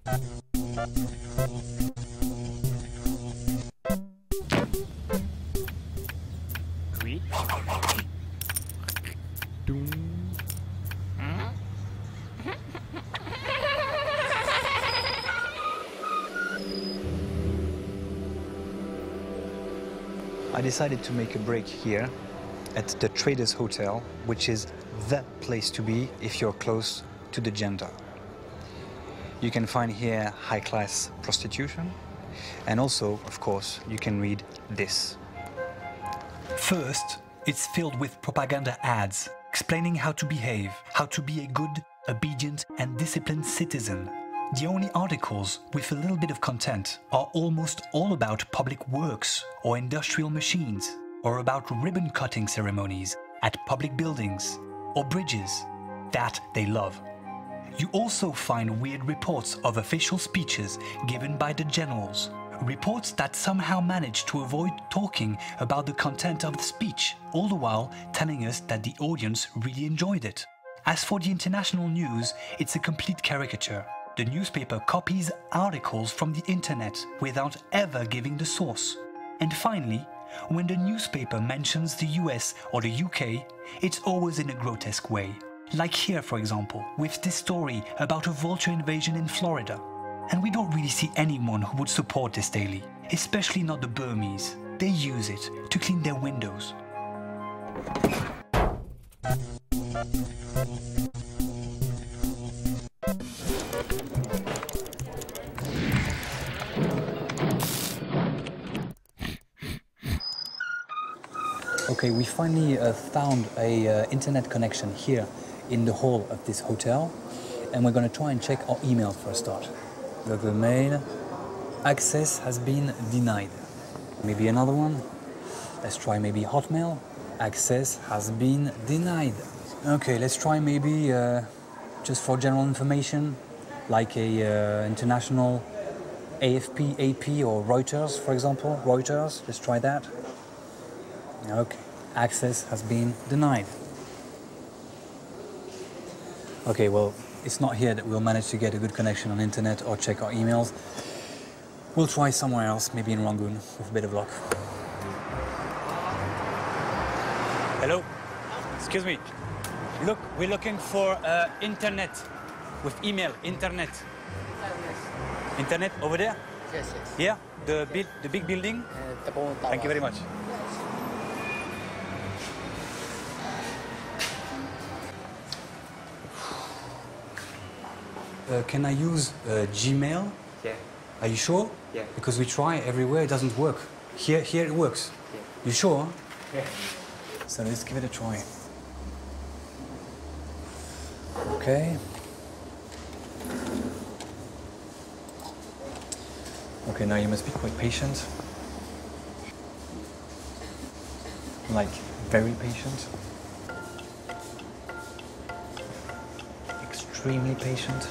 Oui. I decided to make a break here at the Traders Hotel, which is the place to be if you're close to the junta. You can find here high-class prostitution, and also, of course, you can read this. First, it's filled with propaganda ads explaining how to behave, how to be a good, obedient and disciplined citizen. The only articles with a little bit of content are almost all about public works or industrial machines, or about ribbon-cutting ceremonies at public buildings or bridges. That they love. You also find weird reports of official speeches given by the generals, reports that somehow manage to avoid talking about the content of the speech, all the while telling us that the audience really enjoyed it. As for the international news, it's a complete caricature. The newspaper copies articles from the internet without ever giving the source. And finally, when the newspaper mentions the US or the UK, it's always in a grotesque way. Like here, for example, with this story about a vulture invasion in Florida. And we don't really see anyone who would support this daily, especially not the Burmese. They use it to clean their windows. Okay, we finally found a internet connection here in the hall of this hotel, and we're going to try and check our email for a start. The mail, access has been denied. Maybe another one. Let's try maybe Hotmail. Access has been denied. Okay, let's try maybe just for general information, like a international AFP, AP, or Reuters, for example. Reuters, let's try that. Okay, access has been denied. Okay, well, it's not here that we'll manage to get a good connection on internet or check our emails. We'll try somewhere else, maybe in Rangoon, with a bit of luck. Hello? Excuse me. Look, we're looking for internet, with email, internet. Yes. Internet over there? Yes, yes. Here? The big building? Thank you very much. Can I use Gmail? Yeah. Are you sure? Yeah. Because we try everywhere, it doesn't work. Here it works. Yeah. You sure? Yeah. So let's give it a try. Okay. Okay, now you must be quite patient. Like, very patient. Extremely patient.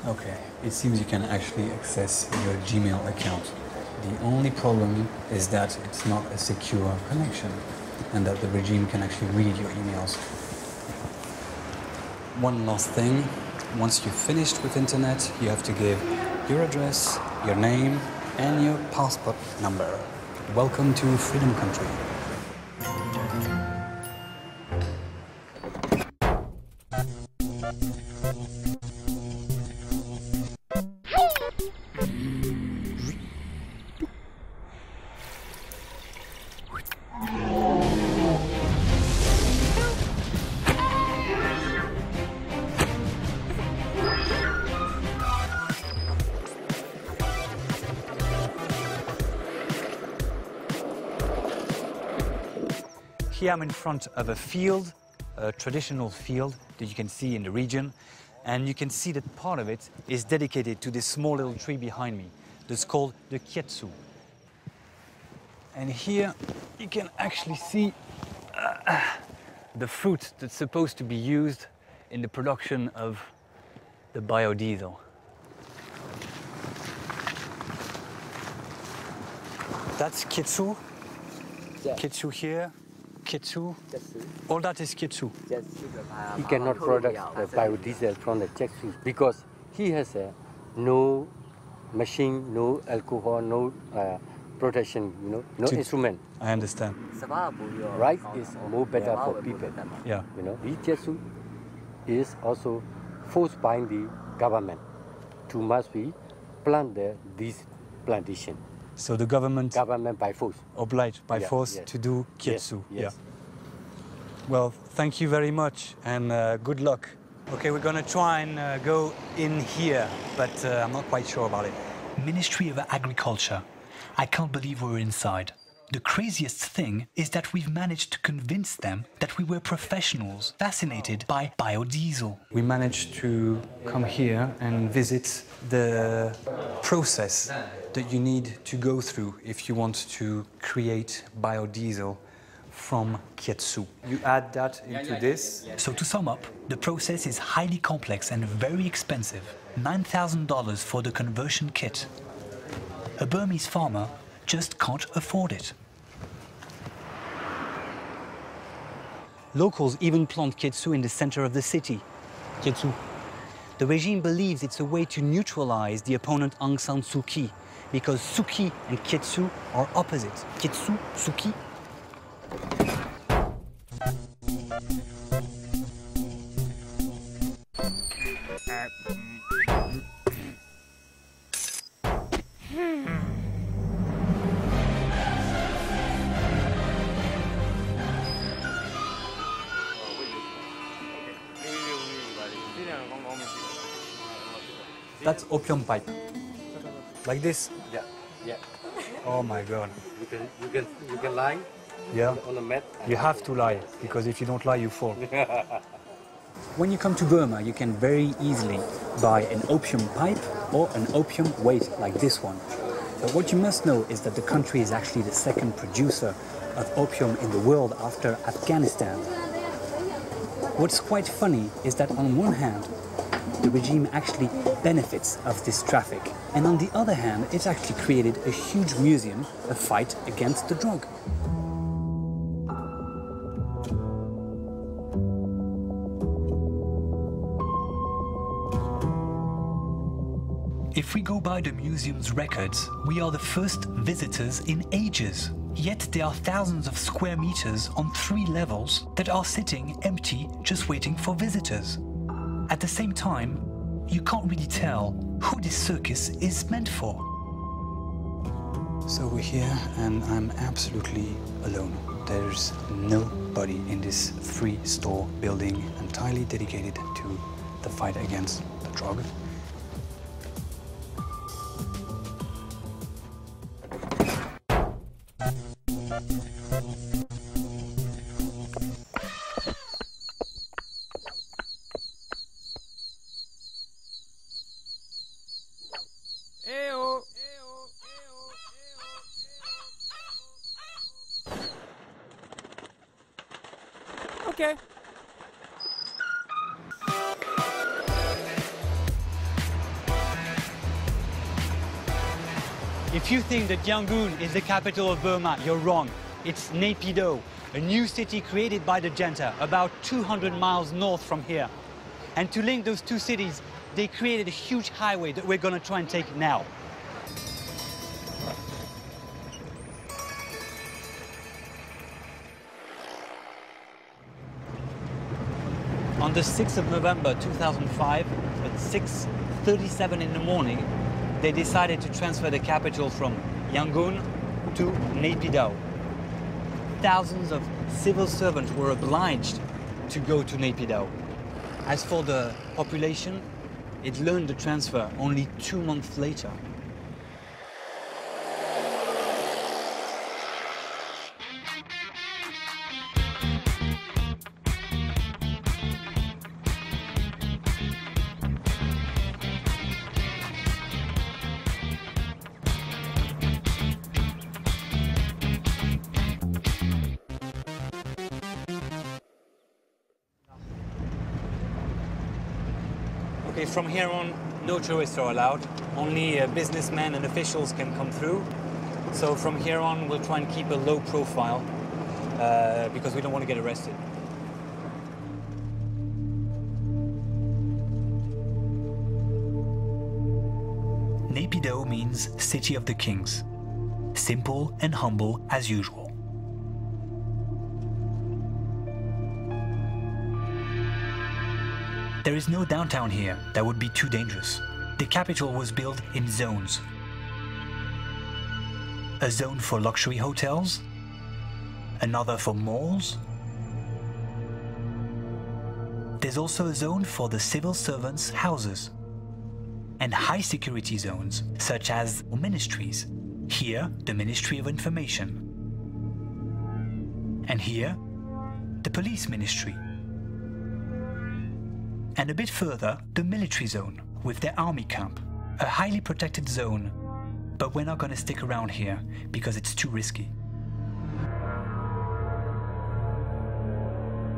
Okay, it seems you can actually access your Gmail account. The only problem is that it's not a secure connection and that the regime can actually read your emails. One last thing, once you've finished with internet, you have to give your address, your name, and your passport number. Welcome to Freedom Country. Here I'm in front of a field, a traditional field that you can see in the region, and you can see that part of it is dedicated to this small little tree behind me that's called the Kietsu. And here you can actually see the fruit that's supposed to be used in the production of the biodiesel. That's Kitsu. Yeah. Kitsu here, Kitsu. All that is Kitsu. He cannot produce the biodiesel from the Jetsu because he has no machine, no alcohol, no protection, no instrument. I understand. Rice is more better for people. Yeah. This Jetsu is also forced by the government to must be plant this plantation. So the government by force. obliged by Yeah, force yes. to do Kitsu. Yes. Yeah. Well, thank you very much and good luck. Okay, we're gonna try and go in here, but I'm not quite sure about it. Ministry of Agriculture. I can't believe we're inside. The craziest thing is that we've managed to convince them that we were professionals fascinated by biodiesel. We managed to come here and visit the process that you need to go through if you want to create biodiesel from Kitsu. You add that into this. So to sum up, the process is highly complex and very expensive. $9,000 for the conversion kit. A Burmese farmer just can't afford it. Locals even plant Kitsu in the center of the city. Kitsu. The regime believes it's a way to neutralize the opponent Aung San Suu Kyi, because Suu Kyi and Kitsu are opposites. Kitsu, Suu Kyi. That's opium pipe. Like this? Yeah. Oh my God. You can lie Yeah. on the mat. You have to lie, because if you don't lie, you fall. When you come to Burma, you can very easily buy an opium pipe or an opium weight like this one. But what you must know is that the country is actually the second producer of opium in the world after Afghanistan. What's quite funny is that on one hand, the regime actually benefits of this traffic, and on the other hand, it's actually created a huge museum, a fight against the drug. If we go by the museum's records, we are the first visitors in ages. Yet there are thousands of square meters on 3 levels that are sitting empty, just waiting for visitors. At the same time, you can't really tell who this circus is meant for. So we're here and I'm absolutely alone. There's nobody in this 3-store building entirely dedicated to the fight against the drug. Okay. If you think that Yangon is the capital of Burma, you're wrong. It's Naypyidaw, a new city created by the junta about 200 miles north from here. And to link those two cities, they created a huge highway that we're going to try and take now. On the 6th of November 2005, at 6:37 in the morning, they decided to transfer the capital from Yangon to Naypyidaw. Thousands of civil servants were obliged to go to Naypyidaw. As for the population, it learned the transfer only 2 months later. Okay, from here on, no tourists are allowed. Only businessmen and officials can come through. So from here on, we'll try and keep a low profile because we don't want to get arrested. Naypyidaw means City of the Kings. Simple and humble as usual. There is no downtown here, that would be too dangerous. The capital was built in zones. A zone for luxury hotels, another for malls. There's also a zone for the civil servants' houses, and high security zones, such as ministries. Here, the Ministry of Information. And here, the Police Ministry. And a bit further, the military zone, with their army camp. A highly protected zone, but we're not going to stick around here because it's too risky.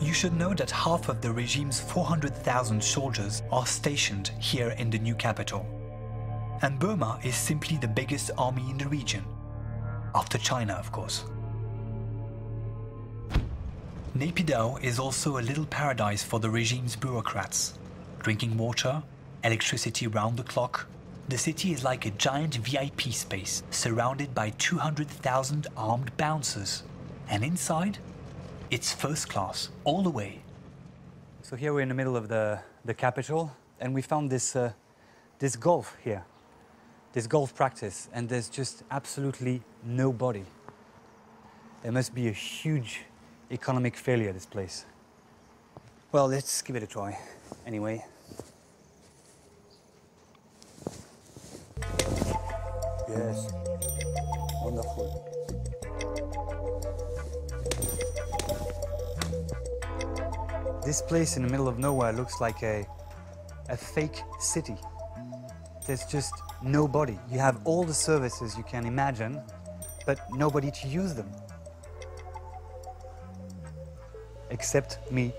You should know that half of the regime's 400,000 soldiers are stationed here in the new capital. And Burma is simply the biggest army in the region, after China, of course. Naypyidaw is also a little paradise for the regime's bureaucrats. Drinking water, electricity round the clock. The city is like a giant VIP space, surrounded by 200,000 armed bouncers. And inside, it's first class, all the way. So here we're in the middle of the capital, and we found this golf here. This golf practice, and there's just absolutely nobody. There must be a huge economic failure, this place. Well, let's give it a try, anyway. Yes, wonderful. This place in the middle of nowhere looks like a fake city. There's just nobody. You have all the services you can imagine, but nobody to use them. Except me.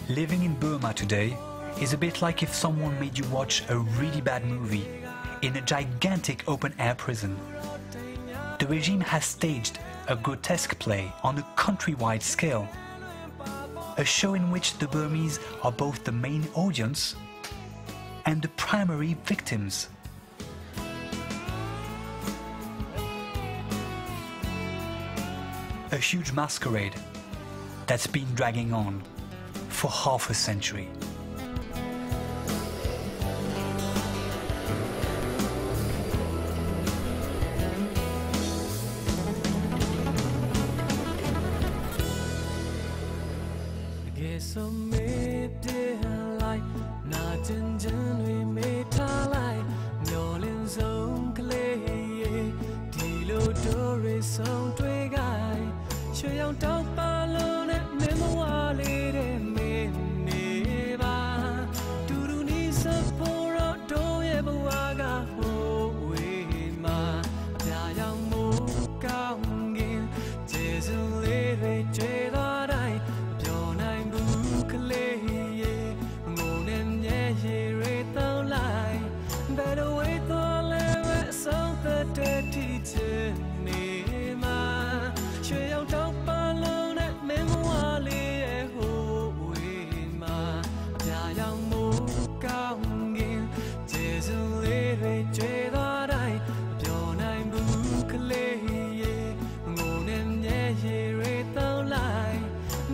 Living in Burma today is a bit like if someone made you watch a really bad movie in a gigantic open-air prison. The regime has staged a grotesque play on a countrywide scale. A show in which the Burmese are both the main audience and the primary victims. A huge masquerade that's been dragging on for half a century.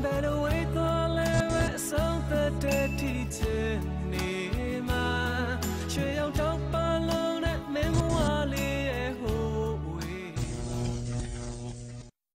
Better wait till I let something dirty to